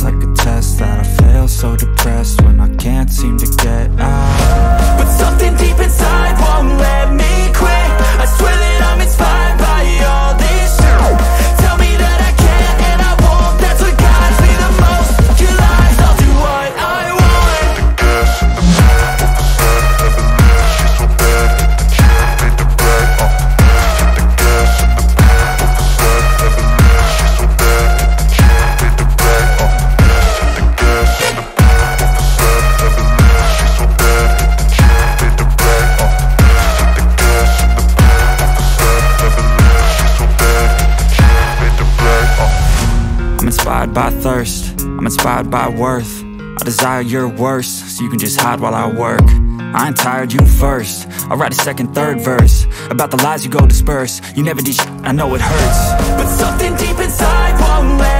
just like a test that I fail, so depressed when I can't seem to get out. But something deep inside won't let me quit. I swear that I'm inspired by all this shit. Tell me that I can and I won't. That's what guides me the most. Your lies, I'll do what I want. Inspired by thirst, I'm inspired by worth. I desire your worst, so you can just hide while I work. I ain't tired, you first. I'll write a second, third verse about the lies you go disperse. You never did shit, I know it hurts, but something deep inside won't let